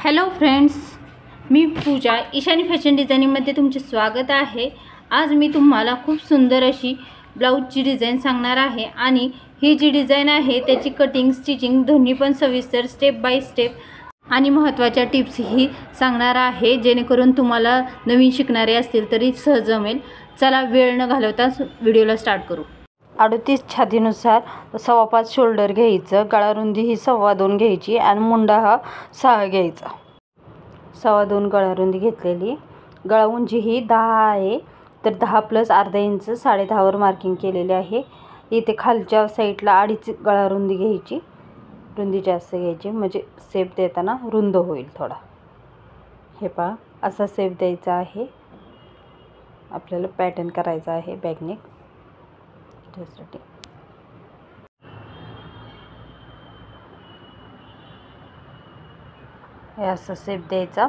Hello friends, मी पूजा Ishani fashion डिझायनिंगमध्ये तुमचे स्वागत आहे। आज मी तुम्हाला खूप सुंदर अशी ब्लाऊजची डिझाईन सांगणार आहे आणि ही जी डिझाईन आहे त्याची कटिंग स्टिचिंग दोन्ही पण सविस्तर स्टेप बाय स्टेप आणि महत्त्वाच्या टिप्स ही सांगणार आहे, जेणेकरून तुम्हाला नवीन शिकणारे असतील तरी सहज जमेल। चला वेळ न घालवता व्हिडिओला स्टार्ट करू। 38 छातीनुसार 5.25 शोल्डर घ्यायचं, गळा रुंदी ही 2.25 घ्यायची आणि मुंडा हा 6 घ्यायचा। 2.25 गळा रुंदी घेतलेली, गळा उंची ही 10 आहे, तर 10 + अर्धा इंच 10.5 वर मार्किंग केलेले आहे। इथे खालच्या साईडला 2.5 गळा रुंदी घ्यायची, रुंदी जास्त घ्यायची म्हणजे शेप देताना रुंद होईल थोडा। हे पहा, असा शेप द्यायचा आहे। आपल्याला पॅटर्न करायचा आहे बॅकनेक, त्यासाठी हे असा शेप द्यायचा।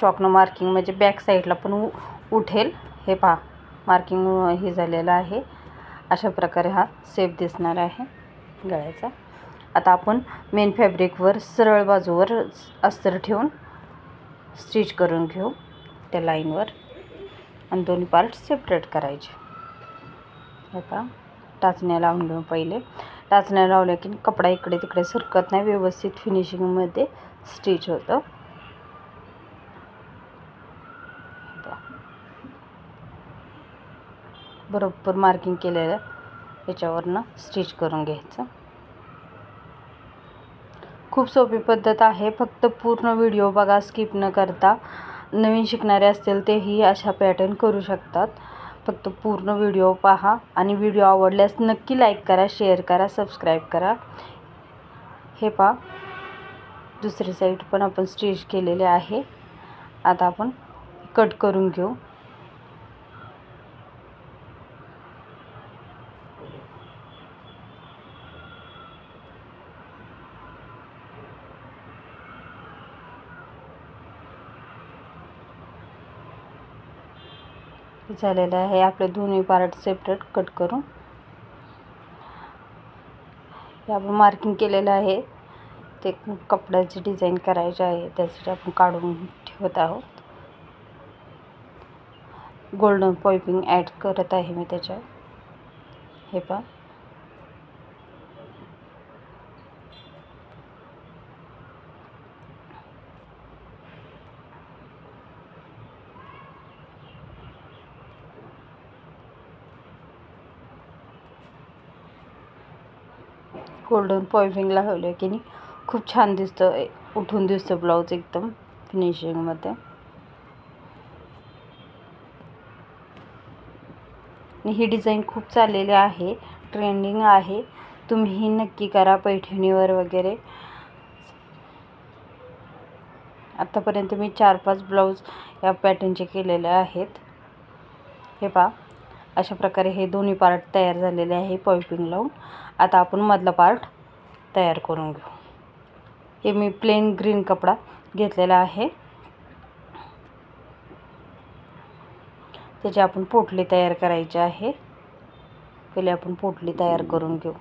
चॉकनं मार्किंग म्हणजे बॅक साईडला पण उठेल। हे पहा, मार्किंग हे झालेलं आहे। अशा प्रकारे हा शेप दिसणार आहे गळ्याचा। आता आपण मेन फॅब्रिकवर सरळ बाजूवर अस्तर ठेवून स्टिच करून घेऊ त्या लाईनवर आणि दोन्ही पार्ट सेपरेट करायचे। हे पहा, टाचण्या लावून घेऊ। पहिले टाचण्या लावल्या की कपडा इकडे तिकडे सरकत नाही, व्यवस्थित फिनिशिंगमध्ये स्टिच होतं। बरोबर मार्किंग केलेलं याच्यावरनं स्टिच करून घ्यायचं। खूप सोपी पद्धत आहे, फक्त पूर्ण व्हिडिओ बघा, स्किप न करता। नवीन शिकणारे असतील तेही अशा पॅटर्न करू शकतात। फक्त पूर्ण व्हिडिओ पहा आणि व्हिडिओ आवडल्यास नक्की लाईक करा, शेअर करा, सबस्क्राईब करा। हे पहा, दुसरी साईड पण आपण स्टिच केलेले आहे। आता आपण कट करून घेऊ। झालेलं आहे आपले दोन्ही पार्ट सेपरेट कट करून। हे आपण मार्किंग केलेलं आहे, ते कपड्याची डिझाईन करायची आहे, त्यासाठी आपण काढून ठेवत आहोत। गोल्डन पाइपिंग ॲड करत आहे मी त्याच्यावर। हे पहा, गोल्डन पाइपिंग लावलं की नाही खूप छान दिसतं, उठून दिसतं ब्लाऊज एकदम फिनिशिंगमध्ये। ही डिझाईन खूप चाललेली आहे, ट्रेंडिंग आहे, तुम्हीही नक्की करा पैठणीवर वगैरे। आतापर्यंत मी 4-5 ब्लाऊज या पॅटर्नचे केलेले आहेत। हे पहा, अशा प्रकारे हे दोन्ही पार्ट तयार झालेले आहे पाइपिंग लावून। आता आपण मधला पार्ट तयार करून घेऊ। हे मी प्लेन ग्रीन कपडा घेतलेला आहे, त्याची आपण पोटली तयार करायची आहे। पहिले आपण पोटली तयार करून घेऊ।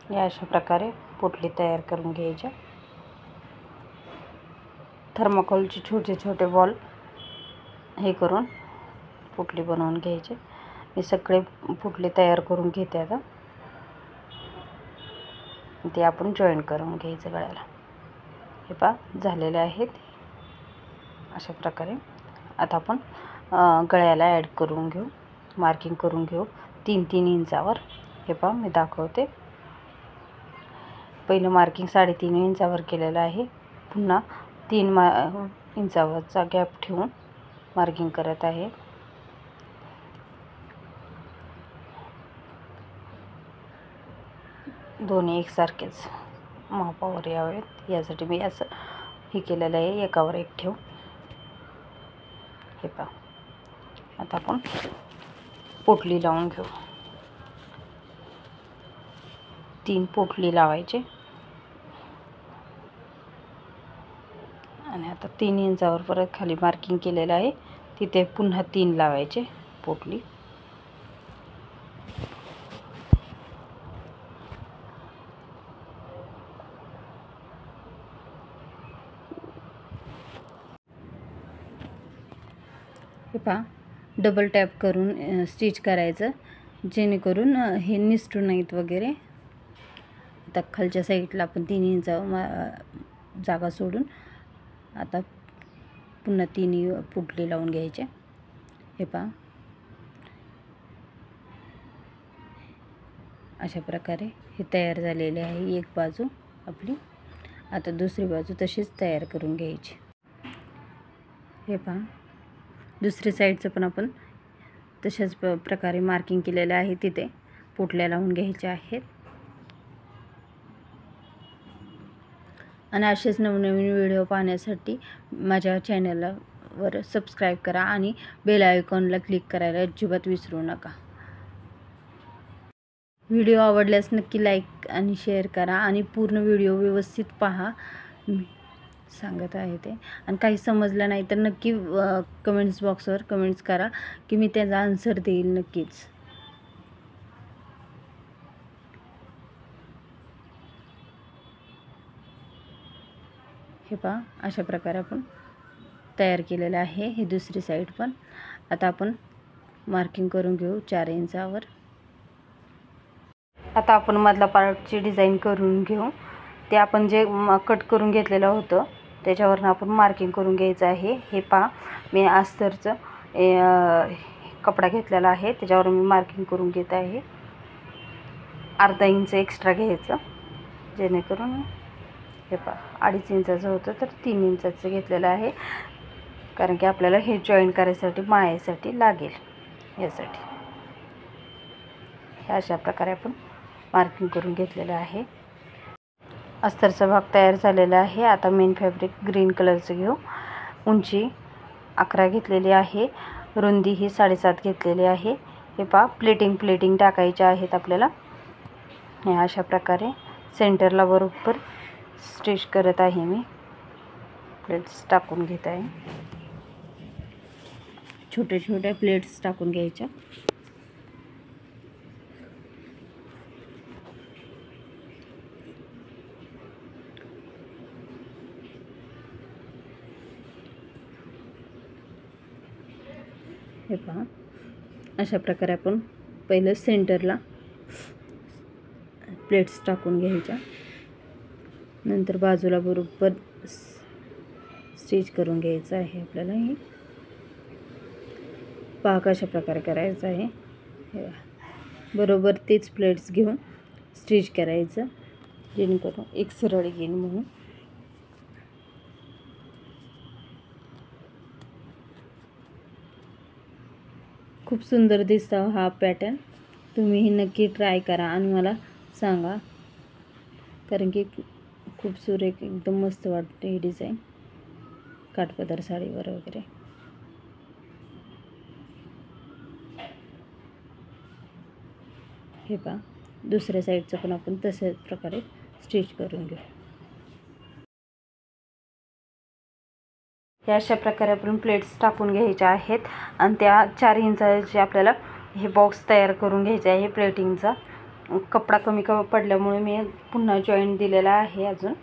या अशा प्रकारे पोटली तयार करून घ्यायच्या। थर्माकोलचे छोटे छोटे बॉल हे करून पोटली बनवून घ्यायचे। मी सगळे पोटली तयार करून घेते आता, ते आपण जॉईन करून घ्यायचं गळ्याला। हे पहा, झालेले आहेत अशा प्रकारे। आता आपण गळ्याला ॲड करून घेऊ, मार्किंग करून घेऊ 3-3 इंचावर। हे पहा, मी दाखवते। पहिलं मार्किंग 3.5 इंचावर केलेलं आहे, पुन्हा 3 इंचावरचा गॅप ठेवून मार्किंग करत आहे। दोन्ही एकसारखेच मापावर यावेत, यासाठी मी असं हे केलेलं आहे, एकावर एक ठेवून। हे पहा, आता आपण पोटली लावून घेऊ। 3 पोटली लावायचे आणि आता 3 इंचावर परत खाली मार्किंग केलेलं आहे तिथे पुन्हा 3 लावायचे पोटली. हे पहा डबल टॅप करून स्टिच करायचं जेणेकरून हे निसटू नाहीत वगैरे. आता खालच्या साईडला आपण 3 इंच जागा सोडून आता पुन्हा 3 पोटली लावून घ्यायचे. हे पहा अशा प्रकारे हे तयार झालेले आहे एक बाजू आपली. आता दुसरी बाजू तशीच तयार करून घ्यायची. हे पहा दुसरी साईडचं पण आपण तशाच प्रकारे मार्किंग केलेलं आहे तिथे पोटल्या लावून घ्यायच्या आहेत. आणि असेच नवनवीन व्हिडिओ पाहण्यासाठी माझ्या चॅनलवर सबस्क्राईब करा आणि बेल आयकॉनला क्लिक करायला अजिबात विसरू नका. व्हिडिओ आवडल्यास नक्की लाईक आणि शेअर करा आणि पूर्ण व्हिडिओ व्यवस्थित पहा. मी सांगत आहे ते. आणि काही समजलं नाही तर नक्की कमेंट्स बॉक्सवर कमेंट्स करा की मी त्याचा आन्सर देईल नक्कीच. हे पहा अशा प्रकारे आपण तयार केलेलं आहे. ही दुसरी साईड पण आता आपण मार्किंग करून घेऊ 4 इंचावर. आता आपण मधला पार्टची डिझाईन करून घेऊ. ते आपण जे कट करून घेतलेलं होतं त्याच्यावरून आपण मार्किंग करून घ्यायचं आहे. हे पहा मी अस्तरचं कपडा घेतलेला आहे त्याच्यावर मी मार्किंग करून घेत आहे. अर्धा इंच एक्स्ट्रा घ्यायचं जेणेकरून हे पहा 2.5 इंचाचं होतं तर 3 इंचाचं घेतलेलं आहे कारण की आपल्याला हे जॉईन करायसाठी माळ्यासाठी लागेल यासाठी. हे अशा प्रकारे आपण मार्किंग करून घेतलेलं आहे. अस्तरचा भाग तयार झालेला आहे. आता मेन फॅब्रिक ग्रीन कलरचं घेऊ. उंची 11 घेतलेली आहे. रुंदी ही 7.5 घेतलेली आहे. हे पहा प्लेटिंग टाकायचे आहेत आपल्याला. हे अशा प्रकारे सेंटरला बरोबर स्टिच करत आहे मी. प्लेट्स टाकून घेत आहे. छोटे छोटे प्लेट्स टाकून घ्यायच्या. हे पहा अशा प्रकारे आपण पहिलं सेंटरला प्लेट्स टाकून घ्यायच्या. नंतर बाजूला बरोबर स्टिच करून घ्यायचं आहे आपल्याला. हे पहा कशा प्रकारे करायचं आहे. बरोबर तेच प्लेट्स घेऊन स्टिच करायचं जेणेकरून एक सरळ येईल म्हणून. खूप सुंदर दिसतो हा पॅटर्न. तुम्हीही नक्की ट्राय करा आणि मला सांगा कारण की खूप सुरेख एकदम मस्त वाटते ही डिझाईन काठपदर साडीवर वगैरे. हे पहा दुसऱ्या साईडचं पण आपण तशाच प्रकारे स्टिच करून घेऊ. हे अशा प्रकारे आपण प्लेट्स टाकून घ्यायच्या आहेत आणि त्या 4 इंचाचे आपल्याला हे बॉक्स तयार करून घ्यायचे आहे. प्लेटिंगचा कपडा कमी पडल्यामुळे मी पुन्हा जॉईंट दिलेला आहे अजून.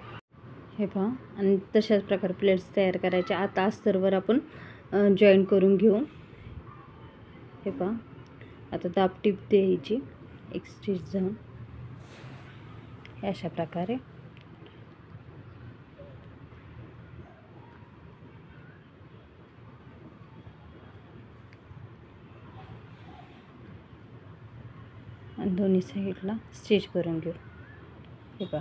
हे पहा आणि तशाच प्रकारे प्लेट्स तयार करायच्या. आता अस्तरवर आपण जॉईंट करून घेऊ. हे पहा आता दाब टीप द्यायची एक स्टिच जाऊन हे अशा प्रकारे. आणि दोन्ही साईडला स्टिच करून घेऊ. हे पहा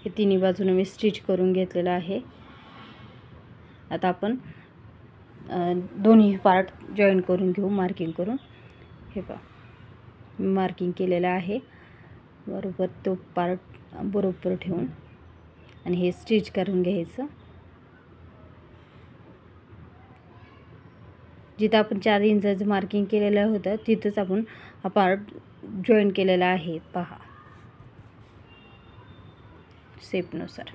हे तिन्ही बाजूने मी स्टिच करून घेतलेलं आहे. आता आपण दोन्ही पार्ट जॉईन करून घेऊ मार्किंग करून. हे पहा मार्किंग केलेलं आहे बरोबर तो पार्ट बरोबर ठेवून आणि हे स्टिच करून घ्यायचं. जिथं आपण 4 इंचाचं मार्किंग केलेलं होतं तिथंच आपण हा पार्ट जॉईन केलेला आहे पहा शेपनुसार.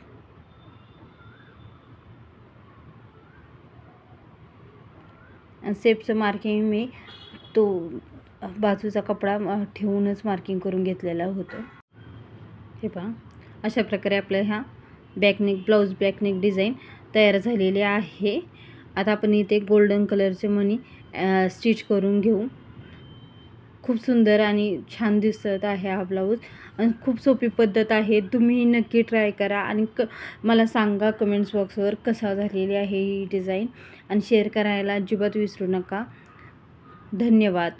आणि शेपचं मार्किंग मी तो बाजूचा कपडा ठेवूनच मार्किंग करून घेतलेला होतं. हे पहा अशा प्रकारे आपल्या ह्या बॅकनेक ब्लाऊज बॅकनेक डिझाईन तयार झालेली आहे. आता आपण इथे गोल्डन कलरचे मणी स्टिच करून घेऊ. खूप सुंदर आणि छान दिसत आहे हा ब्लाऊज आणि खूप सोपी पद्धत आहे. तुम्ही नक्की ट्राय करा आणि मला सांगा कमेंट्स बॉक्सवर कसा झालेली आहे ही डिझाईन आणि शेअर करायला अजिबात विसरू नका. धन्यवाद.